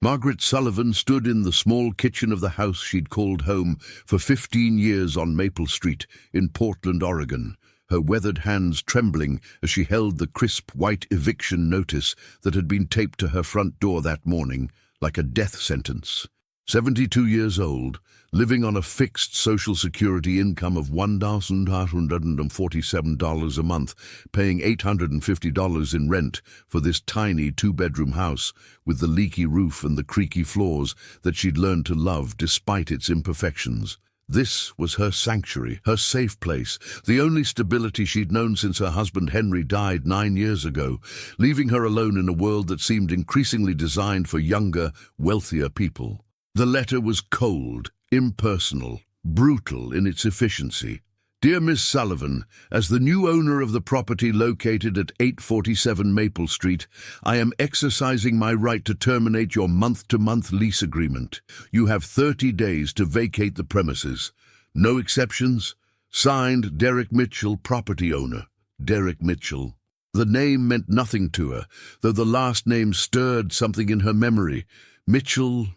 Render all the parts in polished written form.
Margaret Sullivan stood in the small kitchen of the house she'd called home for 15 years on Maple Street in Portland, Oregon, her weathered hands trembling as she held the crisp white eviction notice that had been taped to her front door that morning like a death sentence. 72 years old, living on a fixed Social Security income of $1,847 a month, paying $850 in rent for this tiny two-bedroom house with the leaky roof and the creaky floors that she'd learned to love despite its imperfections. This was her sanctuary, her safe place, the only stability she'd known since her husband Henry died 9 years ago, leaving her alone in a world that seemed increasingly designed for younger, wealthier people. The letter was cold, impersonal, brutal in its efficiency. Dear Miss Sullivan, as the new owner of the property located at 847 Maple Street, I am exercising my right to terminate your month-to-month lease agreement. You have 30 days to vacate the premises. No exceptions. Signed, Derek Mitchell, property owner. Derek Mitchell. The name meant nothing to her, though the last name stirred something in her memory. Mitchell.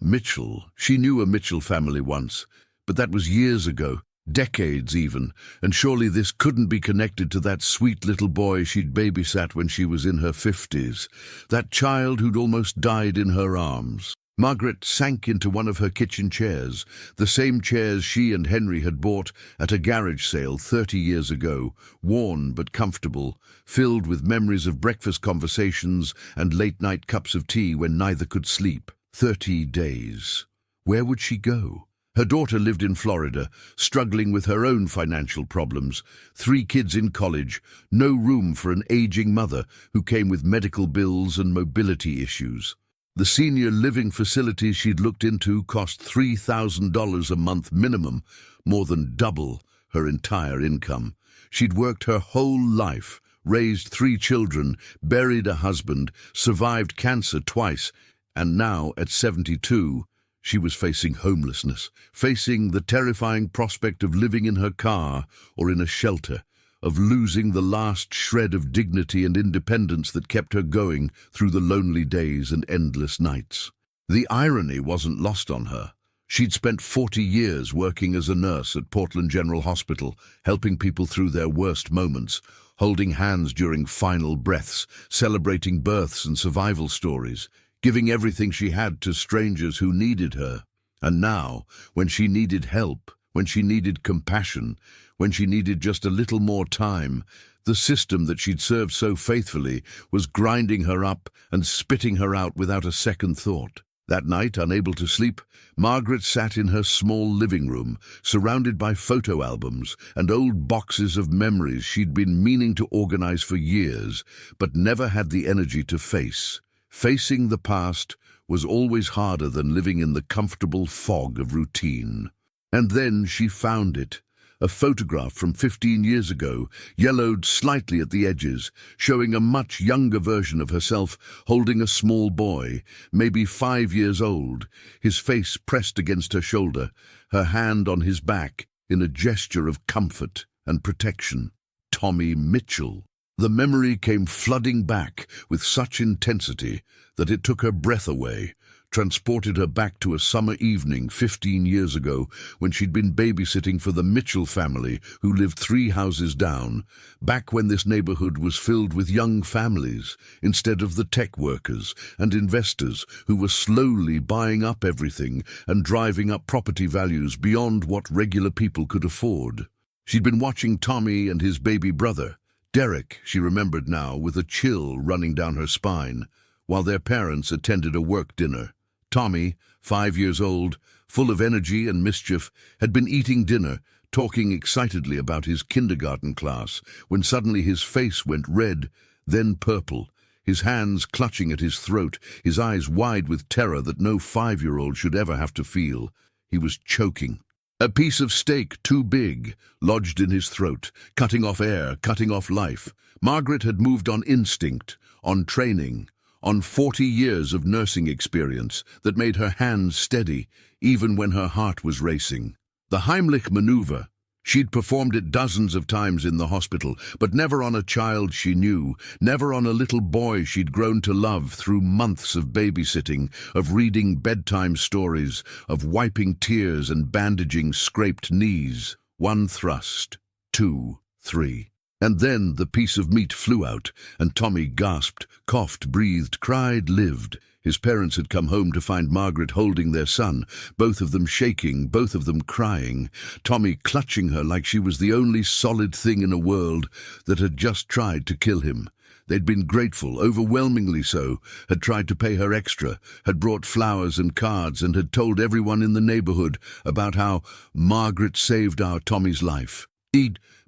She knew a Mitchell family once, but that was years ago, decades even, and surely this couldn't be connected to that sweet little boy she'd babysat when she was in her 50s, that child who'd almost died in her arms. Margaret sank into one of her kitchen chairs, the same chairs she and Henry had bought at a garage sale 30 years ago, worn but comfortable, filled with memories of breakfast conversations and late-night cups of tea when neither could sleep. 30 days. Where would she go? Her daughter lived in Florida, struggling with her own financial problems. 3 kids in college, no room for an aging mother who came with medical bills and mobility issues. The senior living facilities she'd looked into cost $3,000 a month minimum, more than double her entire income. She'd worked her whole life, raised 3 children, buried a husband, survived cancer twice, and now, at 72, she was facing homelessness, facing the terrifying prospect of living in her car or in a shelter, of losing the last shred of dignity and independence that kept her going through the lonely days and endless nights. The irony wasn't lost on her. She'd spent 40 years working as a nurse at Portland General Hospital, helping people through their worst moments, holding hands during final breaths, celebrating births and survival stories, giving everything she had to strangers who needed her. And now, when she needed help, when she needed compassion, when she needed just a little more time, the system that she'd served so faithfully was grinding her up and spitting her out without a second thought. That night, unable to sleep, Margaret sat in her small living room, surrounded by photo albums and old boxes of memories she'd been meaning to organize for years, but never had the energy to face. Facing the past was always harder than living in the comfortable fog of routine. And then she found it, a photograph from 15 years ago, yellowed slightly at the edges, showing a much younger version of herself holding a small boy, maybe 5 years old, his face pressed against her shoulder, her hand on his back in a gesture of comfort and protection. Tommy Mitchell. The memory came flooding back with such intensity that it took her breath away, transported her back to a summer evening 15 years ago when she'd been babysitting for the Mitchell family who lived 3 houses down, back when this neighborhood was filled with young families instead of the tech workers and investors who were slowly buying up everything and driving up property values beyond what regular people could afford. She'd been watching Tommy and his baby brother, Derek, she remembered now, with a chill running down her spine, while their parents attended a work dinner. Tommy, 5 years old, full of energy and mischief, had been eating dinner, talking excitedly about his kindergarten class, when suddenly his face went red, then purple, his hands clutching at his throat, his eyes wide with terror that no 5-year-old should ever have to feel. He was choking. A piece of steak too big lodged in his throat, cutting off air, cutting off life. Margaret had moved on instinct, on training, on 40 years of nursing experience that made her hands steady, even when her heart was racing. The Heimlich maneuver, She'd performed it dozens of times in the hospital, but never on a child she knew, never on a little boy she'd grown to love through months of babysitting, of reading bedtime stories, of wiping tears and bandaging scraped knees. 1 thrust, 2, 3. And then the piece of meat flew out, and Tommy gasped, coughed, breathed, cried, lived. His parents had come home to find Margaret holding their son, both of them shaking, both of them crying, Tommy clutching her like she was the only solid thing in a world that had just tried to kill him. They'd been grateful, overwhelmingly so, had tried to pay her extra, had brought flowers and cards, and had told everyone in the neighborhood about how Margaret saved our Tommy's life.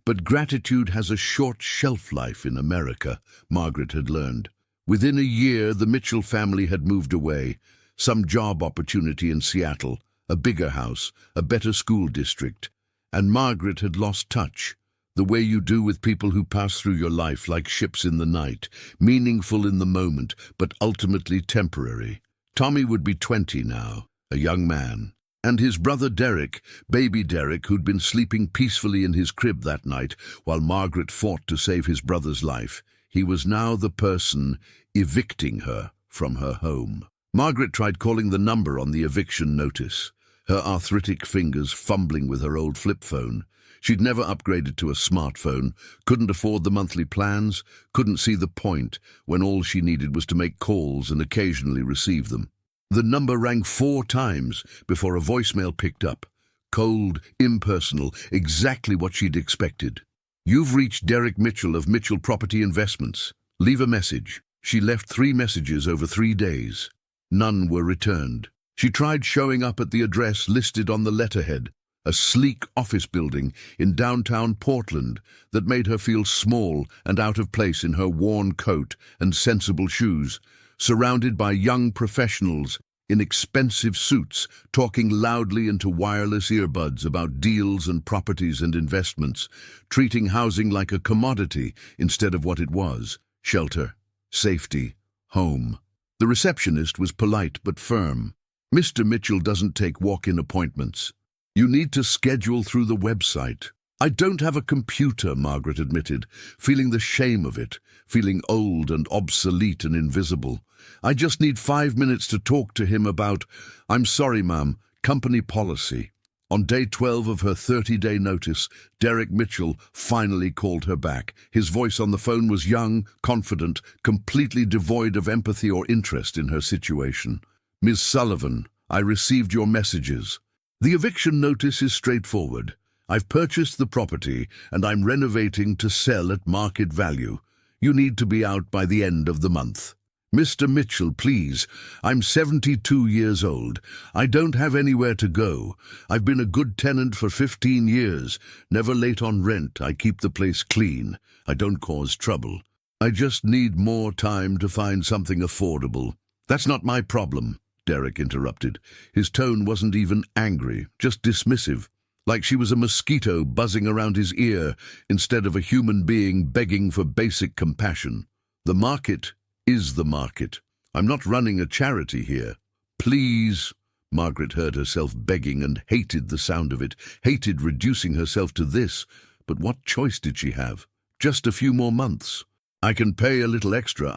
But gratitude has a short shelf life in America, Margaret had learned. Within a year, the Mitchell family had moved away. Some job opportunity in Seattle, a bigger house, a better school district. And Margaret had lost touch, the way you do with people who pass through your life like ships in the night, meaningful in the moment, but ultimately temporary. Tommy would be 20 now, a young man. And his brother Derek, baby Derek, who'd been sleeping peacefully in his crib that night while Margaret fought to save his brother's life. He was now the person evicting her from her home. Margaret tried calling the number on the eviction notice, her arthritic fingers fumbling with her old flip phone. She'd never upgraded to a smartphone, couldn't afford the monthly plans, couldn't see the point when all she needed was to make calls and occasionally receive them. The number rang 4 times before a voicemail picked up. Cold, impersonal, exactly what she'd expected. "You've reached Derek Mitchell of Mitchell Property Investments. Leave a message." She left 3 messages over 3 days. None were returned. She tried showing up at the address listed on the letterhead, a sleek office building in downtown Portland that made her feel small and out of place in her worn coat and sensible shoes, surrounded by young professionals in expensive suits, talking loudly into wireless earbuds about deals and properties and investments, treating housing like a commodity instead of what it was: shelter, safety, home. The receptionist was polite but firm. "Mr. Mitchell doesn't take walk-in appointments. You need to schedule through the website." "I don't have a computer," Margaret admitted, feeling the shame of it, feeling old and obsolete and invisible. "I just need 5 minutes to talk to him about—" "I'm sorry, ma'am, company policy." On day 12 of her 30-day notice, Derek Mitchell finally called her back. His voice on the phone was young, confident, completely devoid of empathy or interest in her situation. "Ms. Sullivan, I received your messages. The eviction notice is straightforward. I've purchased the property and I'm renovating to sell at market value. You need to be out by the end of the month. Mr. Mitchell, please. I'm 72 years old. I don't have anywhere to go. I've been a good tenant for 15 years. Never late on rent. I keep the place clean. I don't cause trouble. I just need more time to find something affordable." "That's not my problem," Derek interrupted. His tone wasn't even angry, just dismissive, like she was a mosquito buzzing around his ear instead of a human being begging for basic compassion. "The market is the market. I'm not running a charity here." "Please," Margaret heard herself begging and hated the sound of it, hated reducing herself to this. But what choice did she have? Just a few more months. "I can pay a little extra.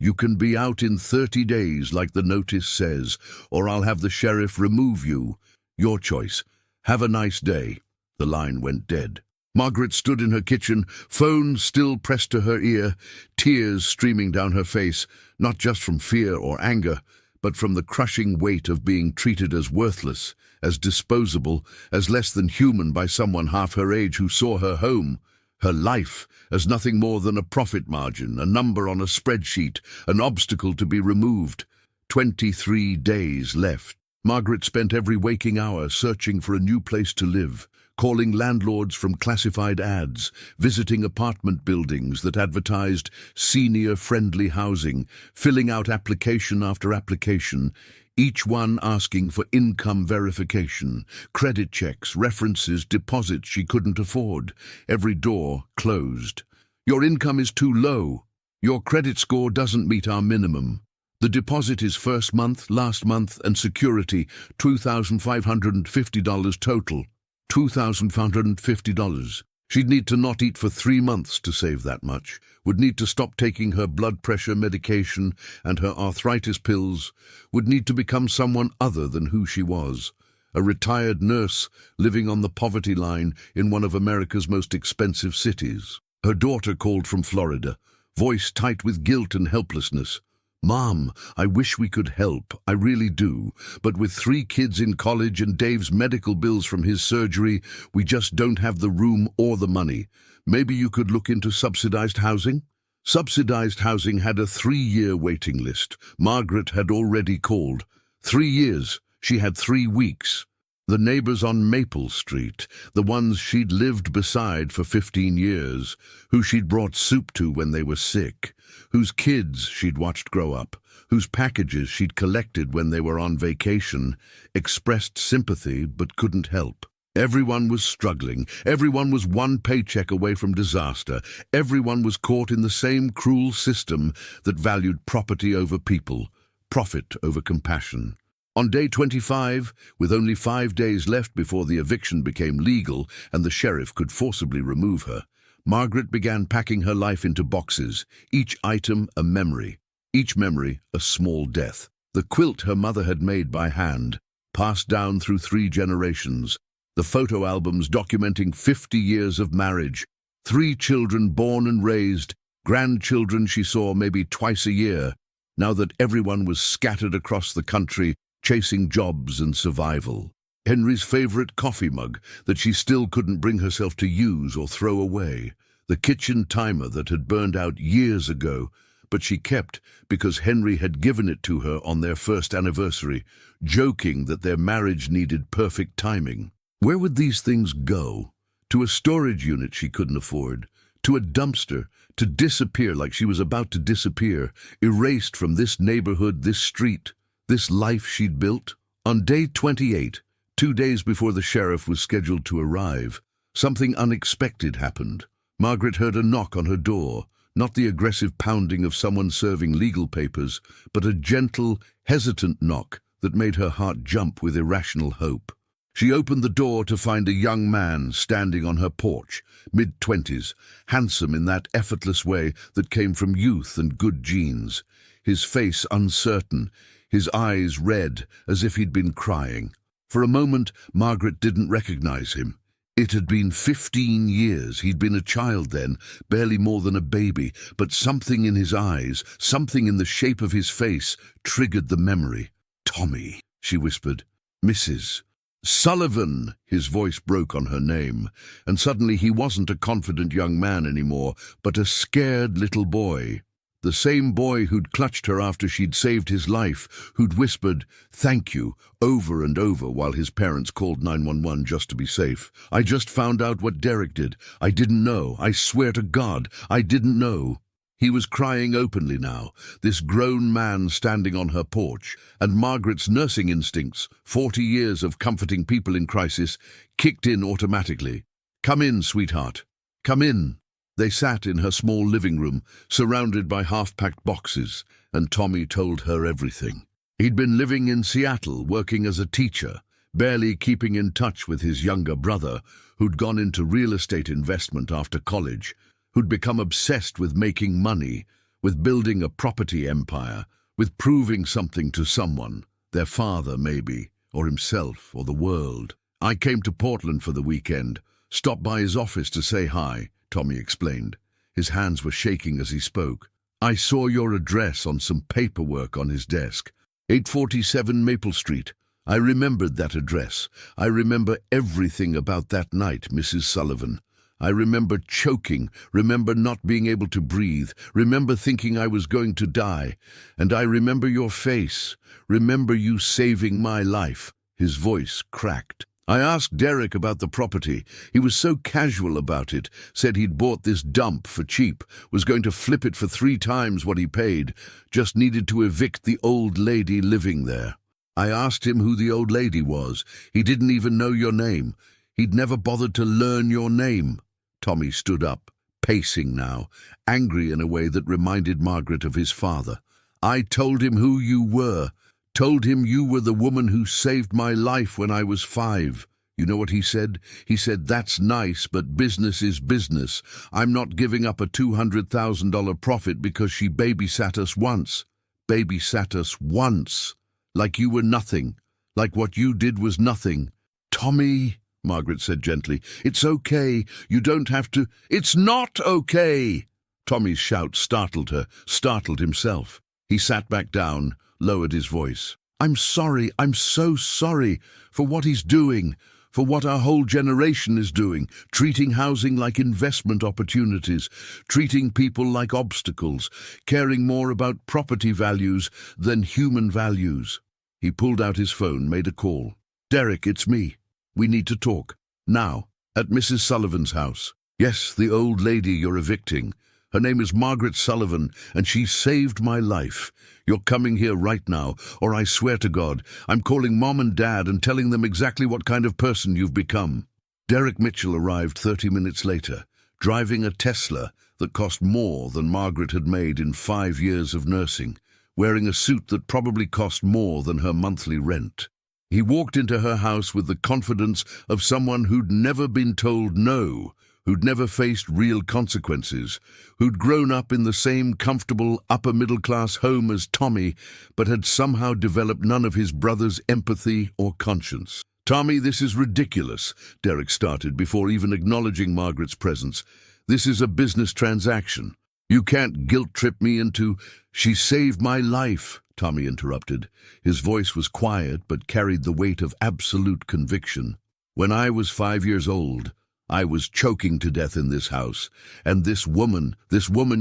You can be out in 30 days like the notice says, or I'll have the sheriff remove you. Your choice. Have a nice day." The line went dead. Margaret stood in her kitchen, phone still pressed to her ear, tears streaming down her face, not just from fear or anger, but from the crushing weight of being treated as worthless, as disposable, as less than human by someone half her age who saw her home, her life, as nothing more than a profit margin, a number on a spreadsheet, an obstacle to be removed. 23 days left. Margaret spent every waking hour searching for a new place to live, calling landlords from classified ads, visiting apartment buildings that advertised senior-friendly housing, filling out application after application, each one asking for income verification, credit checks, references, deposits she couldn't afford. Every door closed. "Your income is too low. Your credit score doesn't meet our minimum. The deposit is first month, last month, and security, $2,550 total." $2,550. She'd need to not eat for 3 months to save that much, would need to stop taking her blood pressure medication and her arthritis pills, would need to become someone other than who she was, a retired nurse living on the poverty line in one of America's most expensive cities. Her daughter called from Florida, voice tight with guilt and helplessness. "Mom, I wish we could help, I really do, but with 3 kids in college and Dave's medical bills from his surgery, we just don't have the room or the money. Maybe you could look into subsidized housing?" Subsidized housing had a 3-year waiting list. Margaret had already called. 3 years. She had 3 weeks. The neighbors on Maple Street, the ones she'd lived beside for 15 years, who she'd brought soup to when they were sick, whose kids she'd watched grow up, whose packages she'd collected when they were on vacation, expressed sympathy but couldn't help. Everyone was struggling. Everyone was one paycheck away from disaster. Everyone was caught in the same cruel system that valued property over people, profit over compassion. On day 25, with only 5 days left before the eviction became legal and the sheriff could forcibly remove her, Margaret began packing her life into boxes, each item a memory, each memory a small death. The quilt her mother had made by hand, passed down through 3 generations, the photo albums documenting 50 years of marriage, 3 children born and raised, grandchildren she saw maybe twice a year, now that everyone was scattered across the country, chasing jobs and survival. Henry's favorite coffee mug that she still couldn't bring herself to use or throw away. The kitchen timer that had burned out years ago, but she kept because Henry had given it to her on their first anniversary, joking that their marriage needed perfect timing. Where would these things go? To a storage unit she couldn't afford, to a dumpster, to disappear like she was about to disappear, erased from this neighborhood, this street, this life she'd built. On day 28, 2 days before the sheriff was scheduled to arrive, something unexpected happened. Margaret heard a knock on her door, not the aggressive pounding of someone serving legal papers, but a gentle, hesitant knock that made her heart jump with irrational hope. She opened the door to find a young man standing on her porch, mid-20s, handsome in that effortless way that came from youth and good genes, his face uncertain, his eyes red as if he'd been crying. For a moment, Margaret didn't recognize him. It had been 15 years. He'd been a child then, barely more than a baby, but something in his eyes, something in the shape of his face, triggered the memory. "Tommy," she whispered. "Mrs. Sullivan," his voice broke on her name, and suddenly he wasn't a confident young man anymore, but a scared little boy. The same boy who'd clutched her after she'd saved his life, who'd whispered, "Thank you," over and over while his parents called 911 just to be safe. "I just found out what Derek did. I didn't know. I swear to God, I didn't know." He was crying openly now, this grown man standing on her porch, and Margaret's nursing instincts, 40 years of comforting people in crisis, kicked in automatically. "Come in, sweetheart. Come in." They sat in her small living room, surrounded by half-packed boxes, and Tommy told her everything. He'd been living in Seattle, working as a teacher, barely keeping in touch with his younger brother, who'd gone into real estate investment after college, who'd become obsessed with making money, with building a property empire, with proving something to someone, their father maybe, or himself, or the world. "I came to Portland for the weekend, stopped by his office to say hi," Tommy explained. His hands were shaking as he spoke. "I saw your address on some paperwork on his desk. 847 Maple Street. I remembered that address. I remember everything about that night, Mrs. Sullivan. I remember choking, remember not being able to breathe, remember thinking I was going to die. And I remember your face, remember you saving my life." His voice cracked. "I asked Derek about the property. He was so casual about it, said he'd bought this dump for cheap, was going to flip it for 3 times what he paid, just needed to evict the old lady living there. I asked him who the old lady was. He didn't even know your name. He'd never bothered to learn your name." Tommy stood up, pacing now, angry in a way that reminded Margaret of his father. "I told him who you were. Told him you were the woman who saved my life when I was 5. You know what he said? He said, "That's nice, but business is business. I'm not giving up a $200,000 profit because she babysat us once. Babysat us once. Like you were nothing. Like what you did was nothing." "Tommy," Margaret said gently, "it's okay. You don't have to—" "It's not okay!" Tommy's shout startled her, startled himself. He sat back down, lowered his voice. "I'm sorry, I'm so sorry for what he's doing, for what our whole generation is doing, treating housing like investment opportunities, treating people like obstacles, caring more about property values than human values." He pulled out his phone, made a call. "Derek, it's me. We need to talk. Now, at Mrs. Sullivan's house." "Yes, the old lady you're evicting. Her name is Margaret Sullivan, and she saved my life. You're coming here right now, or I swear to God, I'm calling Mom and Dad and telling them exactly what kind of person you've become." Derek Mitchell arrived 30 minutes later, driving a Tesla that cost more than Margaret had made in 5 years of nursing, wearing a suit that probably cost more than her monthly rent. He walked into her house with the confidence of someone who'd never been told no, who'd never faced real consequences, who'd grown up in the same comfortable upper-middle-class home as Tommy, but had somehow developed none of his brother's empathy or conscience. "Tommy, this is ridiculous," Derek started before even acknowledging Margaret's presence. "This is a business transaction. You can't guilt-trip me into—" "She saved my life," Tommy interrupted. His voice was quiet but carried the weight of absolute conviction. "When I was 5 years old, I was choking to death in this house, and this woman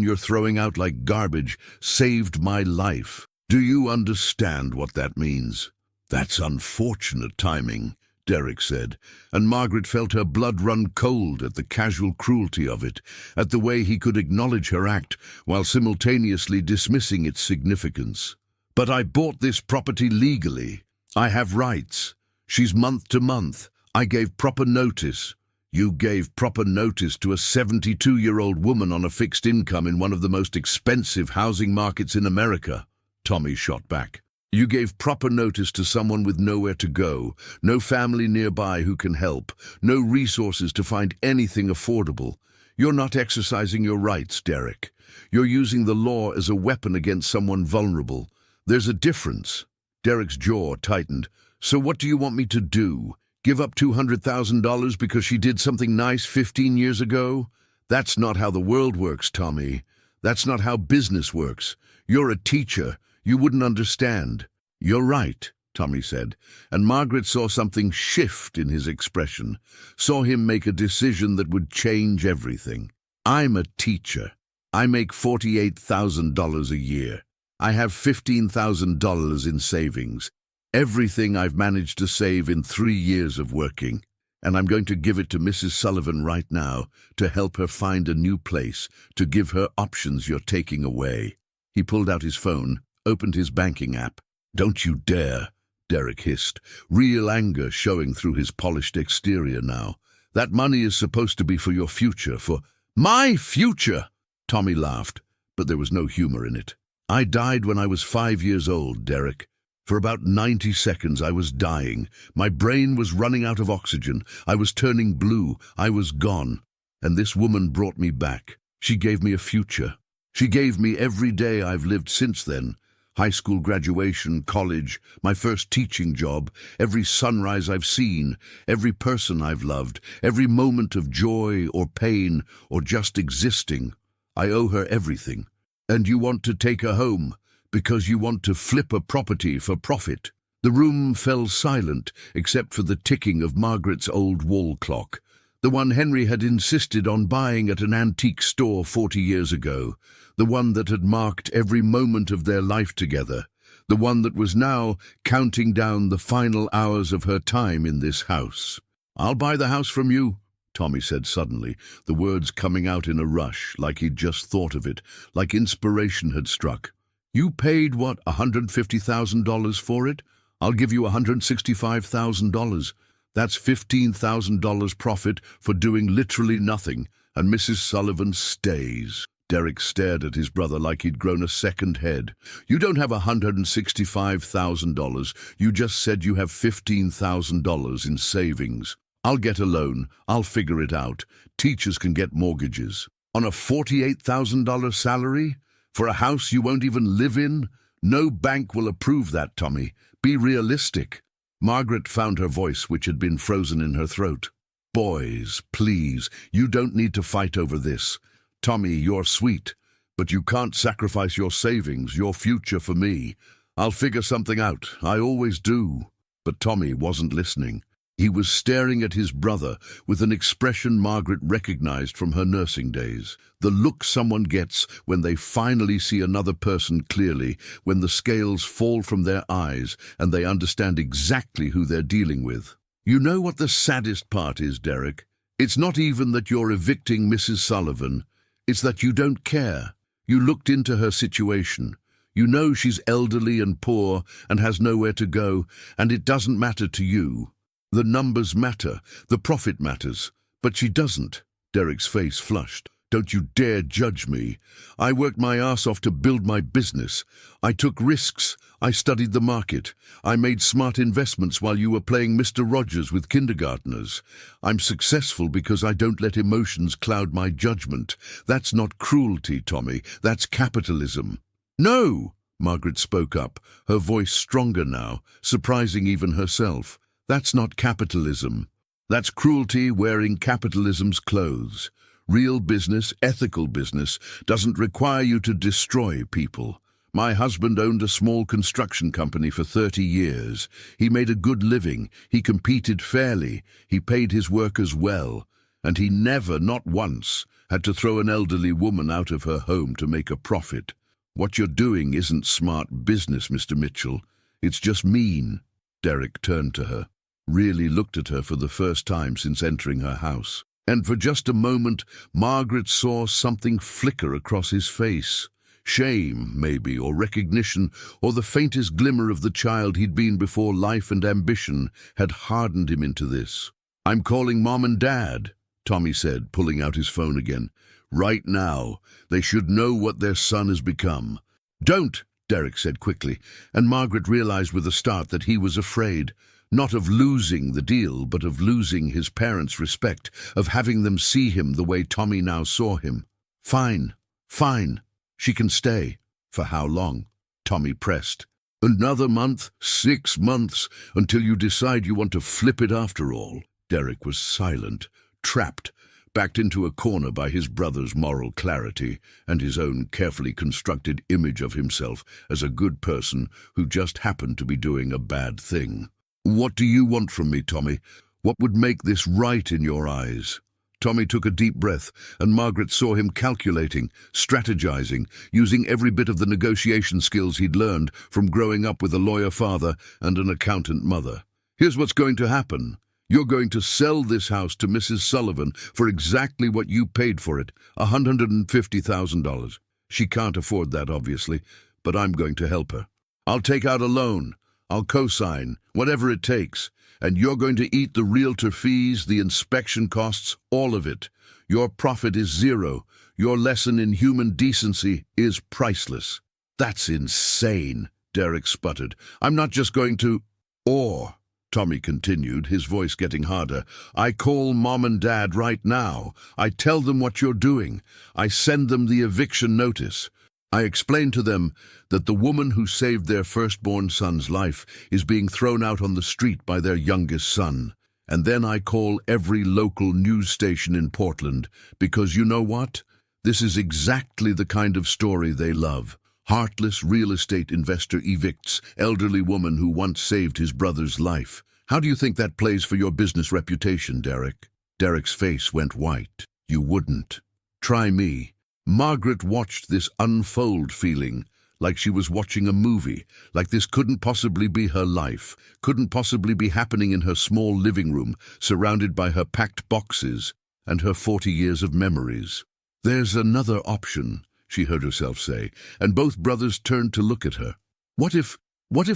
you're throwing out like garbage, saved my life. Do you understand what that means?" "That's unfortunate timing," Derek said, and Margaret felt her blood run cold at the casual cruelty of it, at the way he could acknowledge her act while simultaneously dismissing its significance. "But I bought this property legally. I have rights. She's month to month. I gave proper notice." "You gave proper notice to a 72-year-old woman on a fixed income in one of the most expensive housing markets in America," Tommy shot back. "You gave proper notice to someone with nowhere to go, no family nearby who can help, no resources to find anything affordable. You're not exercising your rights, Derek. You're using the law as a weapon against someone vulnerable. There's a difference." Derek's jaw tightened. "So what do you want me to do? Give up $200,000 because she did something nice 15 years ago? That's not how the world works, Tommy. That's not how business works. You're a teacher. You wouldn't understand." "You're right," Tommy said, and Margaret saw something shift in his expression, saw him make a decision that would change everything. "I'm a teacher. I make $48,000 a year. I have $15,000 in savings. Everything I've managed to save in 3 years of working, and I'm going to give it to Mrs. Sullivan right now to help her find a new place, to give her options you're taking away." He pulled out his phone, opened his banking app. "Don't you dare," Derek hissed, real anger showing through his polished exterior now. "That money is supposed to be for your future, for—" "My future!" Tommy laughed, but there was no humor in it. "I died when I was 5 years old, Derek. For about 90 seconds I was dying. My brain was running out of oxygen. I was turning blue. I was gone. And this woman brought me back. She gave me a future. She gave me every day I've lived since then. High school graduation, college, my first teaching job, every sunrise I've seen, every person I've loved, every moment of joy or pain or just existing. I owe her everything. And you want to take her home because you want to flip a property for profit." The room fell silent except for the ticking of Margaret's old wall clock, the one Henry had insisted on buying at an antique store 40 years ago, the one that had marked every moment of their life together, the one that was now counting down the final hours of her time in this house. "I'll buy the house from you," Tommy said suddenly, the words coming out in a rush, like he'd just thought of it, like inspiration had struck. "You paid, what, $150,000 for it? I'll give you $165,000. That's $15,000 profit for doing literally nothing, and Mrs. Sullivan stays." Derek stared at his brother like he'd grown a second head. "You don't have $165,000. You just said you have $15,000 in savings." I'll get a loan. I'll figure it out. Teachers can get mortgages. On a $48,000 salary? For a house you won't even live in? No bank will approve that, Tommy. Be realistic." Margaret found her voice, which had been frozen in her throat. "Boys, please, you don't need to fight over this. Tommy, you're sweet, but you can't sacrifice your savings, your future for me. I'll figure something out. I always do." But Tommy wasn't listening. He was staring at his brother with an expression Margaret recognized from her nursing days. The look someone gets when they finally see another person clearly, when the scales fall from their eyes and they understand exactly who they're dealing with. "You know what the saddest part is, Derek? It's not even that you're evicting Mrs. Sullivan. It's that you don't care. You looked into her situation. You know she's elderly and poor and has nowhere to go, and it doesn't matter to you. The numbers matter, the profit matters, but she doesn't." Derek's face flushed. "Don't you dare judge me. I worked my ass off to build my business. I took risks. I studied the market. I made smart investments while you were playing Mr. Rogers with kindergartners. I'm successful because I don't let emotions cloud my judgment. That's not cruelty, Tommy. That's capitalism." "No!" Margaret spoke up, her voice stronger now, surprising even herself. "That's not capitalism. That's cruelty wearing capitalism's clothes. Real business, ethical business, doesn't require you to destroy people. My husband owned a small construction company for 30 years. He made a good living. He competed fairly. He paid his workers well. And he never, not once, had to throw an elderly woman out of her home to make a profit. What you're doing isn't smart business, Mr. Mitchell. It's just mean." Derek turned to her, really looked at her for the first time since entering her house. And for just a moment, Margaret saw something flicker across his face. Shame, maybe, or recognition, or the faintest glimmer of the child he'd been before life and ambition had hardened him into this. "I'm calling Mom and Dad," Tommy said, pulling out his phone again. "Right now. They should know what their son has become." "Don't," Derek said quickly, and Margaret realized with a start that he was afraid. Not of losing the deal, but of losing his parents' respect, of having them see him the way Tommy now saw him. "Fine, fine. She can stay." "For how long?" Tommy pressed. "Another month, 6 months, until you decide you want to flip it after all." Derek was silent, trapped, backed into a corner by his brother's moral clarity and his own carefully constructed image of himself as a good person who just happened to be doing a bad thing. "What do you want from me, Tommy? What would make this right in your eyes?" Tommy took a deep breath, and Margaret saw him calculating, strategizing, using every bit of the negotiation skills he'd learned from growing up with a lawyer father and an accountant mother. "Here's what's going to happen. You're going to sell this house to Mrs. Sullivan for exactly what you paid for it, $150,000. She can't afford that, obviously, but I'm going to help her. I'll take out a loan. I'll co-sign, whatever it takes, and you're going to eat the realtor fees, the inspection costs, all of it. Your profit is zero. Your lesson in human decency is priceless." "That's insane," Derek sputtered. "I'm not just going to—" "Or," Tommy continued, his voice getting harder, "I call Mom and Dad right now. I tell them what you're doing. I send them the eviction notice. I explain to them that the woman who saved their firstborn son's life is being thrown out on the street by their youngest son. And then I call every local news station in Portland, because you know what? This is exactly the kind of story they love. Heartless real estate investor evicts elderly woman who once saved his brother's life. How do you think that plays for your business reputation, Derek?" Derek's face went white. "You wouldn't. Try me." Margaret watched this unfold, feeling like she was watching a movie, like this couldn't possibly be her life, couldn't possibly be happening in her small living room, surrounded by her packed boxes and her 40 years of memories. "There's another option," she heard herself say, and both brothers turned to look at her. What if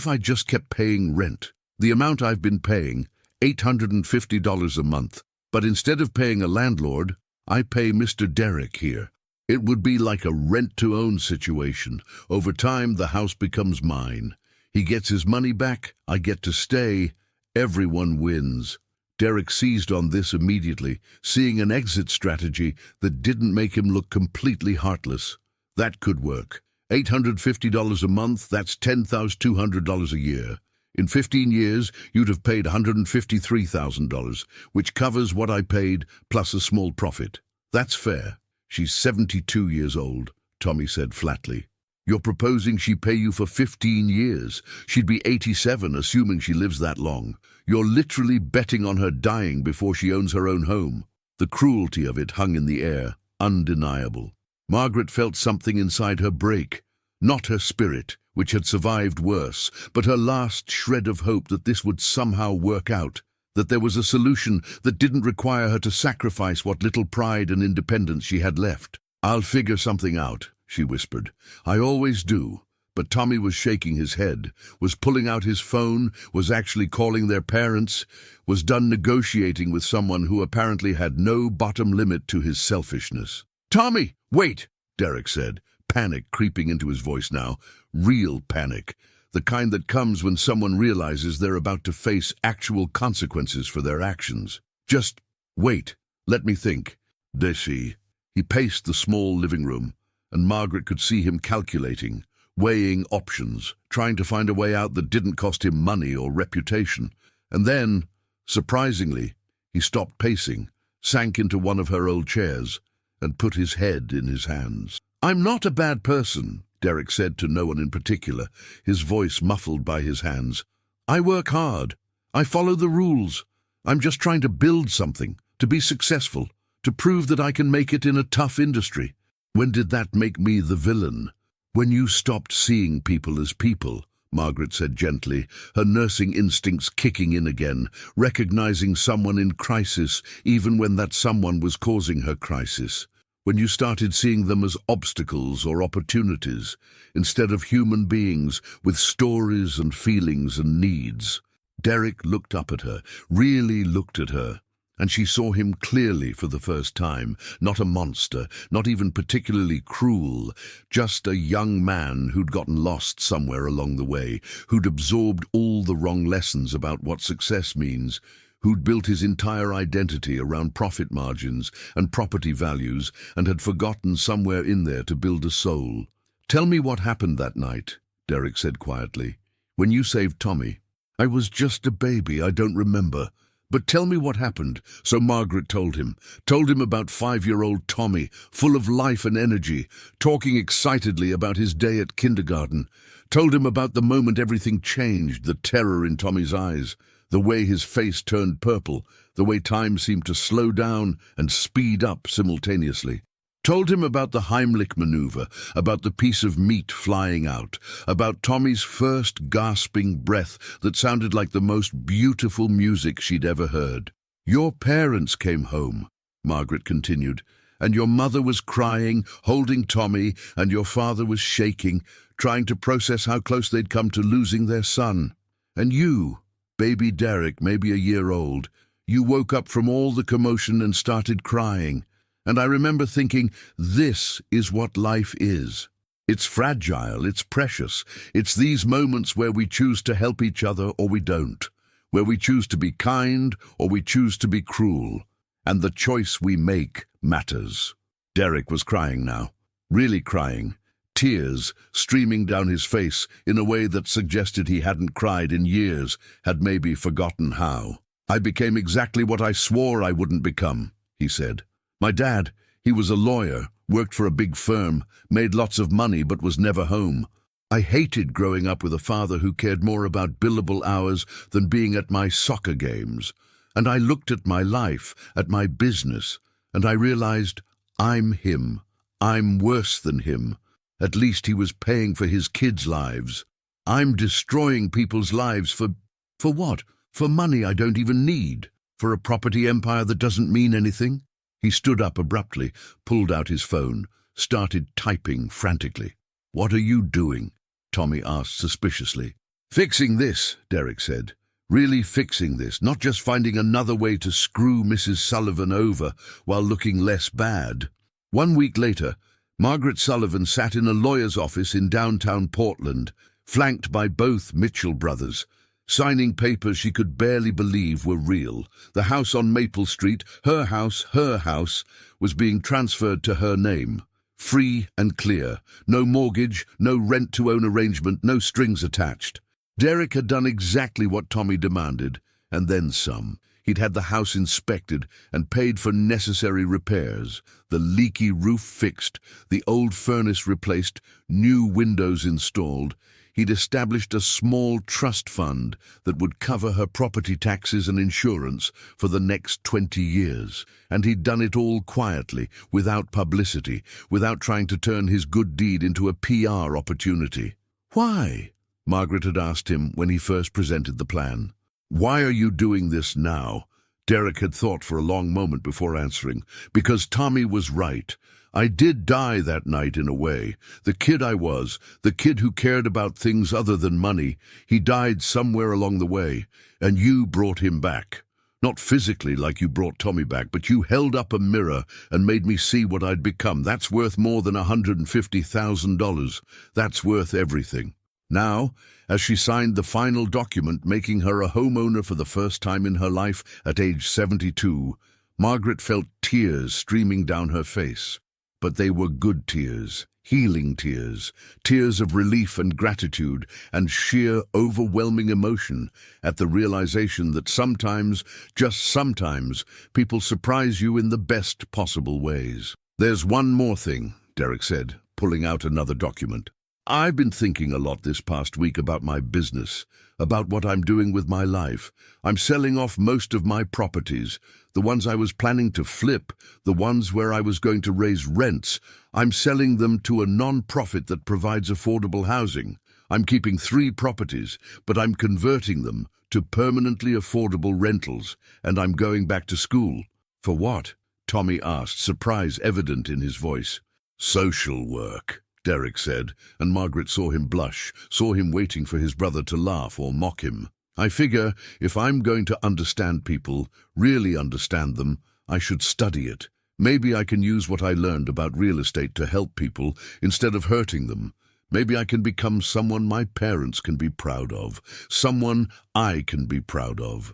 I just kept paying rent? The amount I've been paying, $850 a month, but instead of paying a landlord, I pay Mr. Derek here. It would be like a rent-to-own situation. Over time, the house becomes mine. He gets his money back, I get to stay. Everyone wins. Derek seized on this immediately, seeing an exit strategy that didn't make him look completely heartless. That could work. $850 a month, that's $10,200 a year. In 15 years, you'd have paid $153,000, which covers what I paid plus a small profit. That's fair. She's 72 years old, Tommy said flatly. You're proposing she pay you for 15 years. She'd be 87, assuming she lives that long. You're literally betting on her dying before she owns her own home. The cruelty of it hung in the air, undeniable. Margaret felt something inside her break. Not her spirit, which had survived worse, but her last shred of hope that this would somehow work out, that there was a solution that didn't require her to sacrifice what little pride and independence she had left. I'll figure something out, she whispered. I always do. But Tommy was shaking his head, was pulling out his phone, was actually calling their parents, was done negotiating with someone who apparently had no bottom limit to his selfishness. Tommy, wait, Derek said, panic creeping into his voice now. Real panic, the kind that comes when someone realizes they're about to face actual consequences for their actions. Just wait, let me think. Desi. He paced the small living room, and Margaret could see him calculating, weighing options, trying to find a way out that didn't cost him money or reputation. And then, surprisingly, he stopped pacing, sank into one of her old chairs, and put his head in his hands. I'm not a bad person, Derek said to no one in particular, his voice muffled by his hands. I work hard. I follow the rules. I'm just trying to build something, to be successful, to prove that I can make it in a tough industry. When did that make me the villain? When you stopped seeing people as people, Margaret said gently, her nursing instincts kicking in again, recognizing someone in crisis even when that someone was causing her crisis. When you started seeing them as obstacles or opportunities, instead of human beings with stories and feelings and needs. Derek looked up at her, really looked at her, and she saw him clearly for the first time, not a monster, not even particularly cruel, just a young man who'd gotten lost somewhere along the way, who'd absorbed all the wrong lessons about what success means, who'd built his entire identity around profit margins and property values and had forgotten somewhere in there to build a soul. Tell me what happened that night, Derek said quietly. When you saved Tommy. I was just a baby, I don't remember. But tell me what happened. So Margaret told him about 5-year-old Tommy, full of life and energy, talking excitedly about his day at kindergarten. Told him about the moment everything changed, the terror in Tommy's eyes, the way his face turned purple, the way time seemed to slow down and speed up simultaneously. Told him about the Heimlich maneuver, about the piece of meat flying out, about Tommy's first gasping breath that sounded like the most beautiful music she'd ever heard. Your parents came home, Margaret continued, and your mother was crying, holding Tommy, and your father was shaking, trying to process how close they'd come to losing their son. And you, baby Derek, maybe a year old, you woke up from all the commotion and started crying. And I remember thinking, this is what life is. It's fragile, it's precious. It's these moments where we choose to help each other or we don't, where we choose to be kind or we choose to be cruel. And the choice we make matters. Derek was crying now, really crying, tears streaming down his face in a way that suggested he hadn't cried in years, had maybe forgotten how. I became exactly what I swore I wouldn't become, he said. My dad, he was a lawyer, worked for a big firm, made lots of money but was never home. I hated growing up with a father who cared more about billable hours than being at my soccer games. And I looked at my life, at my business, and I realized I'm him. I'm worse than him. At least he was paying for his kids' lives. I'm destroying people's lives for what? For money I don't even need. For a property empire that doesn't mean anything? He stood up abruptly, pulled out his phone, started typing frantically. What are you doing? Tommy asked suspiciously. Fixing this, Derek said. Really fixing this, not just finding another way to screw Mrs. Sullivan over while looking less bad. 1 week later, Margaret Sullivan sat in a lawyer's office in downtown Portland, flanked by both Mitchell brothers. signing papers she could barely believe were real. The house on Maple Street, her house, was being transferred to her name. Free and clear. No mortgage, no rent-to-own arrangement, no strings attached. Derek had done exactly what Tommy demanded, and then some. He'd had the house inspected and paid for necessary repairs, the leaky roof fixed, the old furnace replaced, new windows installed. He'd established a small trust fund that would cover her property taxes and insurance for the next 20 years. And he'd done it all quietly, without publicity, without trying to turn his good deed into a PR opportunity. "Why?" Margaret had asked him when he first presented the plan. "Why are you doing this now?" Derek had thought for a long moment before answering. "Because Tommy was right. I did die that night in a way. The kid I was, the kid who cared about things other than money, he died somewhere along the way, and you brought him back. Not physically like you brought Tommy back, but you held up a mirror and made me see what I'd become. That's worth more than $150,000. That's worth everything." Now, as she signed the final document making her a homeowner for the first time in her life at age 72, Margaret felt tears streaming down her face. But they were good tears, healing tears, tears of relief and gratitude and sheer overwhelming emotion at the realization that sometimes, just sometimes, people surprise you in the best possible ways. "There's one more thing," Derek said, pulling out another document. "I've been thinking a lot this past week about my business, about what I'm doing with my life. I'm selling off most of my properties, the ones I was planning to flip, the ones where I was going to raise rents. I'm selling them to a non-profit that provides affordable housing. I'm keeping 3 properties, but I'm converting them to permanently affordable rentals, and I'm going back to school." "For what?" Tommy asked, surprise evident in his voice. "Social work," Derek said, and Margaret saw him blush, saw him waiting for his brother to laugh or mock him. "I figure if I'm going to understand people, really understand them, I should study it. Maybe I can use what I learned about real estate to help people instead of hurting them. Maybe I can become someone my parents can be proud of, someone I can be proud of."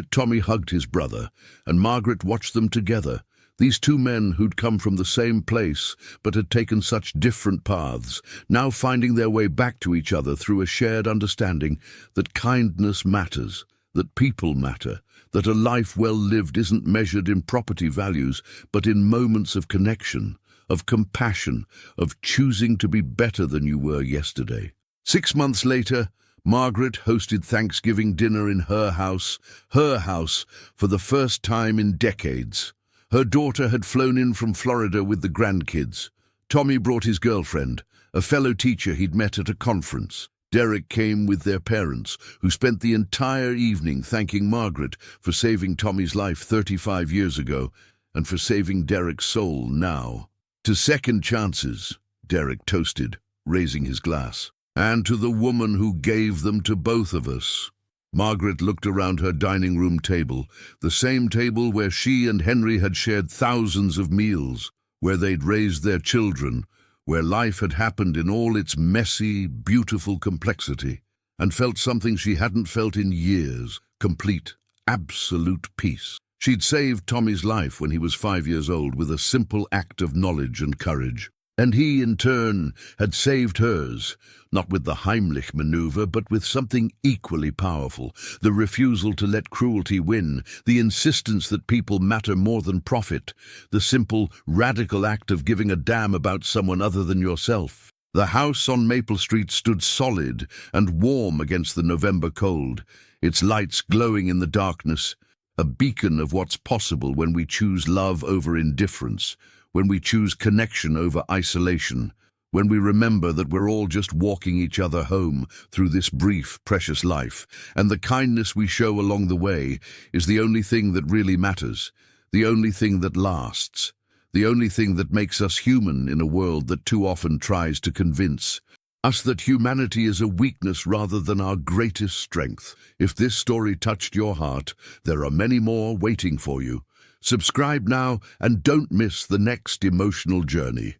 Tommy hugged his brother, and Margaret watched them together. These 2 men who'd come from the same place but had taken such different paths, now finding their way back to each other through a shared understanding that kindness matters, that people matter, that a life well lived isn't measured in property values but in moments of connection, of compassion, of choosing to be better than you were yesterday. 6 months later, Margaret hosted Thanksgiving dinner in her house, for the first time in decades. Her daughter had flown in from Florida with the grandkids. Tommy brought his girlfriend, a fellow teacher he'd met at a conference. Derek came with their parents, who spent the entire evening thanking Margaret for saving Tommy's life 35 years ago and for saving Derek's soul now. "To second chances," Derek toasted, raising his glass, "and to the woman who gave them to both of us." Margaret looked around her dining room table, the same table where she and Henry had shared thousands of meals, where they'd raised their children, where life had happened in all its messy, beautiful complexity, and felt something she hadn't felt in years, complete, absolute peace. She'd saved Tommy's life when he was 5 years old with a simple act of knowledge and courage. And he, in turn, had saved hers, not with the Heimlich maneuver, but with something equally powerful, the refusal to let cruelty win, the insistence that people matter more than profit, the simple, radical act of giving a damn about someone other than yourself. The house on Maple Street stood solid and warm against the November cold, its lights glowing in the darkness, a beacon of what's possible when we choose love over indifference, when we choose connection over isolation, when we remember that we're all just walking each other home through this brief, precious life, and the kindness we show along the way is the only thing that really matters, the only thing that lasts, the only thing that makes us human in a world that too often tries to convince us that humanity is a weakness rather than our greatest strength. If this story touched your heart, there are many more waiting for you. Subscribe now and don't miss the next emotional journey.